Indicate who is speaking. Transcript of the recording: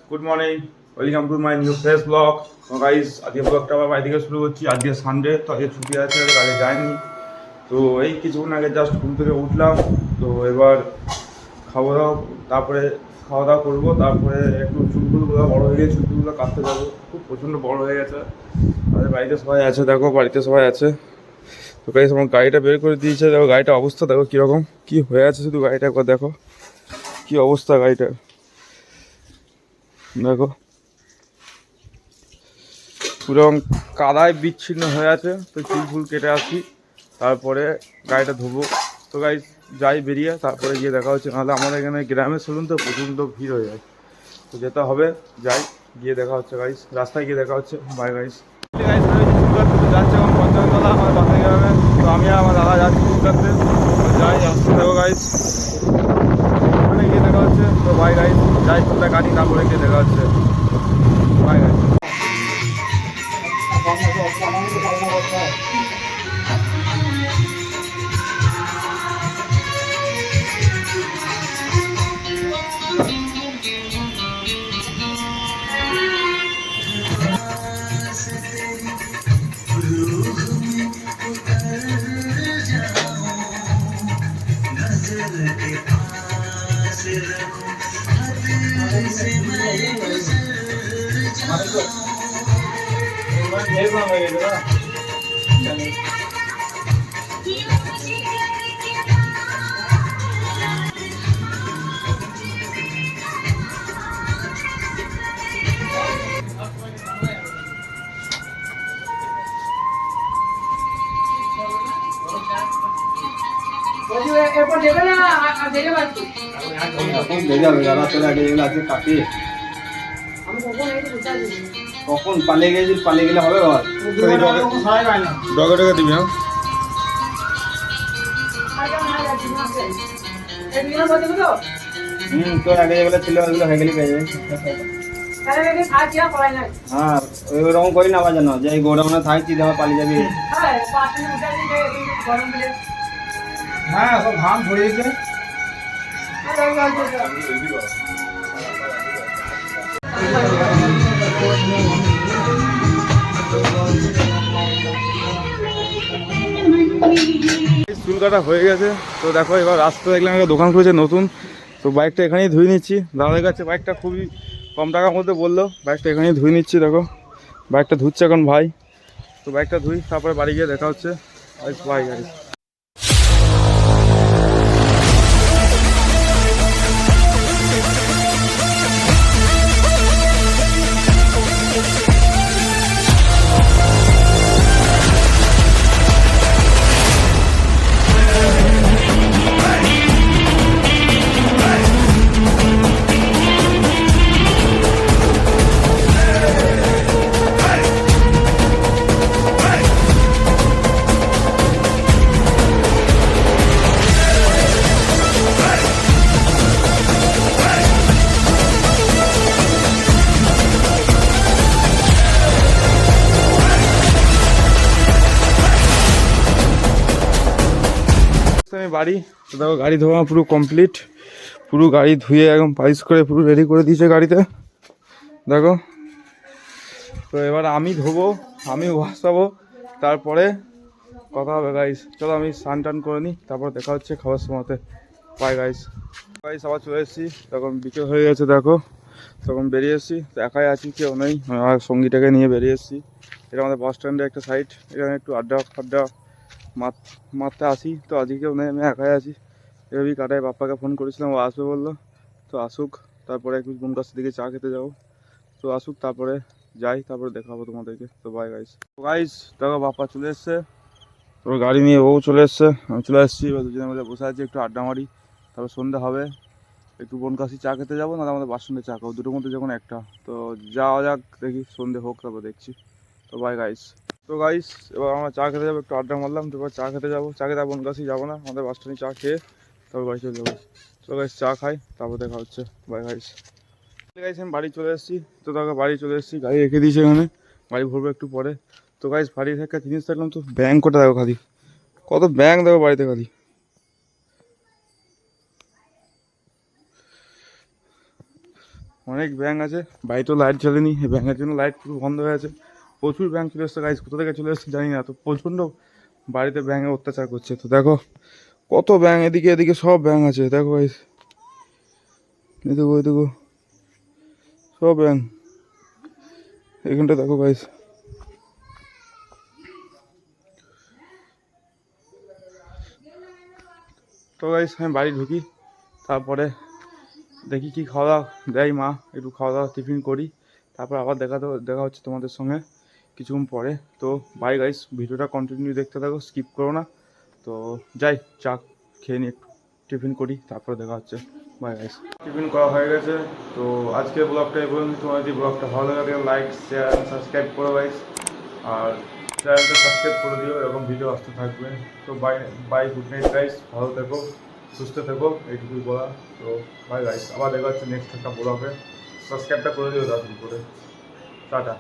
Speaker 1: Good morning, welcome to my new fresh blog. তো guys, আজকে ব্লগটা আবার বাড়ি থেকে শুরু করছি। আজকে সানডে, তো আজকে ছুটি আছে, কাজে যায়নি। তো এই কিছুক্ষণ আগে জাস্ট ঘুম থেকে উঠলাম। তো এবার খাওয়া দাওয়া করবো, তারপরে একটু চুলগুলো বড়ো হয়ে গেছে, চুলগুলো কাটতে যাবো। খুব প্রচণ্ড বড়ো হয়ে গেছে। আমাদের বাড়িতে সবাই আছে, দেখো বাড়িতে সবাই আছে। তো গাইস, আমার গাড়িটা বের করে দিয়েছে, দেখো গাড়িটা অবস্থা দেখো কীরকম কী হয়ে আছে, শুধু গাড়িটা একবার দেখো কী অবস্থা গাড়িটার। দেখো পুরো কাদায় বিচ্ছিন্ন হয়ে আছে। তো চুল ফুল কেটে আসি, তারপরে গাড়িটা ধোবো। তো গাড়ি যাই বেরিয়ে, তারপরে গিয়ে দেখা হচ্ছে। নাহলে আমাদের এখানে গ্রামের সেলুন তো প্রচণ্ড ভিড় হয়ে যায়, তো যেতে হবে। যাই, গিয়ে দেখা হচ্ছে গাইস, রাস্তায় গিয়ে দেখা হচ্ছে। Bye guys. গাইস আমি চুল কাটতে তো যাচ্ছি এখন পঞ্চমতলা, আমার বাসায় গ্রামে। তো আমি আর আমার দাদা যাচ্ছি চুল কাটতে। তো যাই, আসতে দেখো গাইস, ওখানে গিয়ে দেখা হচ্ছে। তো বাই গাইস, যাই চুলটা কাটি, তারপরে গিয়ে দেখা হচ্ছে। Bye guys.
Speaker 2: কখন পালিয়ে গেছি, পালিয়ে গেলে হবে ঘর
Speaker 1: ডগে ডগে দিবি।
Speaker 2: তোর আগে যেগুলো ছিল ওইগুলো হয়ে গেলে পেয়ে যাবে। হ্যাঁ ওইরকম করি না আবার জানো, যে এই গোডাউনে থাকছি আবার পালিয়ে যাবি। হ্যাঁ সব ঘাম ধরিয়েছে।
Speaker 1: চুল কাটা হয়ে গেছে। তো দেখো এবার রাস্তা দেখলাম একটা দোকান খুলেছে নতুন। তো বাইকটা এখানেই ধুয়ে নিচ্ছি। দাদাদের কাছে বাইকটা খুবই কম টাকার মধ্যে বললো, বাইকটা এখানেই ধুয়ে নিচ্ছি। দেখো বাইকটা ধুচ্ছে এখন ভাই। তো বাইকটা ধুই, তারপরে বাড়ি গিয়ে দেখা হচ্ছে। ভাই গাড়ি আমি বাড়ি। তো দেখো গাড়ি ধোয়া পুরো কমপ্লিট, পুরো গাড়ি ধুয়ে একদম পালিশ করে পুরো রেডি করে দিয়েছে গাড়িতে। দেখো, তো এবার আমি ধোবো, আমি বসাবো, তারপরে কথা হবে গাইস। চলো আমি স্নান টান করে নিই, তারপর দেখা হচ্ছে খাবার সময়তে। Bye guys. গাইস আবার চলে এসেছি, তখন বিকেল হয়ে গেছে। দেখো তখন বেরিয়ে এসেছি, তো একাই আছি, কেউ নেই। আমার সঙ্গীটাকে নিয়ে বেরিয়ে এসেছি। এটা আমাদের বাস স্ট্যান্ডে একটা সাইড, এখানে একটু আড্ডা ফাড্ডা মারতে আসি। তো আজকে কেউ নেই, আমি একাই আছি। এভাবেই কাটাই। বাপ্পাকে ফোন করেছিলাম, ও আসবে বললো। তো আসুক, তারপরে একটু বোন কাছের দিকে চা খেতে যাবো। তো আসুক, তারপরে যাই, তারপরে দেখাবো তোমাদেরকে। তো বাই গাইস। তো গাইস দেখো বাপ্পা চলে এসছে, তোর গাড়ি নিয়ে ও চলে এসছে, আমি চলে এসেছি। এবার দুজনের মধ্যে বসে আছি, একটু আড্ডা মারি। তারপর সন্ধ্যা হবে, একটু বোন কাছে চা খেতে যাবো, না আমাদের বাস স্ট্যান্ডে চা খাবো, দুটোর মধ্যে যখন একটা। তো যাওয়া যাক, দেখি সন্ধ্যে হোক, তারপর দেখছি। তো বাই গাইস। তো গাইস এবার আমরা চা খেতে যাবো, একটু আড্ডা মারলাম, তো এবার চা খেতে যাবো। চা খেতে বোন কাছেই যাবো না, আমাদের বাস স্ট্যান্ডে চা খেয়ে তারপর বাড়ি চলে যাবো। তো গাইস চা খাই, তারপর দেখা হচ্ছে। Bye guys. গাইস আমি বাড়ি চলে এসেছি। তো দেখো বাড়ি চলে এসেছি, গাড়ি রেখে দিয়েছি এখানে, বাড়ি ভরবো একটু পরে। তো গাইস বাড়ি থেকে জিনিস দেখলাম, তো ব্যাংক কটা দেখো খালি, কত ব্যাংক দেখো বাড়িতে খালি। অনেক ব্যাঙ আছে, বাড়িতেও লাইট জ্বলেনি, এই ব্যাঙের জন্য লাইট পুরো বন্ধ হয়ে আছে। প্রচুর ব্যাঙ চলে এসছে গাইস, কোথা থেকে চলে এসছে জানি না, তো প্রচণ্ড বাড়িতে ব্যাঙে অত্যাচার করছে। তো দেখো কত ব্যাঙ, এদিকে এদিকে সব ব্যাঙ আছে, দেখো গাইস, এই দেখো সব ব্যাঙ এখানটা দেখো গাইস। তো গাইস আমি বাড়ি ঢুকি, তারপরে দেখি কি খাওয়া দাওয়া দেয় মা, একটু খাওয়া দাওয়া টিফিন করি, তারপর আবার দেখা হচ্ছে তোমাদের সঙ্গে কিছুক্ষণ পরে। তো বাই গাইস, ভিডিওটা কন্টিনিউ দেখতে থাকো, স্কিপ করো না। তো যাই চা খেয়ে নিই, একটু টিফিন করি, তারপরে দেখা হচ্ছে। বাই গাইস, টিফিন করা হয়ে গেছে। তো আজকের ব্লগটা এই পর্যন্ত। তোমার যদি ব্লগটা ভালো লাগে লাইক শেয়ার সাবস্ক্রাইব করো গাইস, আর চ্যানেলটা সাবস্ক্রাইব করে দিও, এরকম ভিডিও আসতে থাকবে। তো bye bye, good night guys, ভালো থেকো সুস্থ থেকো, এইটুকুই বলা। তো বাই গাইস, আবার দেখা হচ্ছে নেক্সট একটা ব্লগে। সাবস্ক্রাইবটা করে দিও তাড়াতাড়ি করে। টাটা।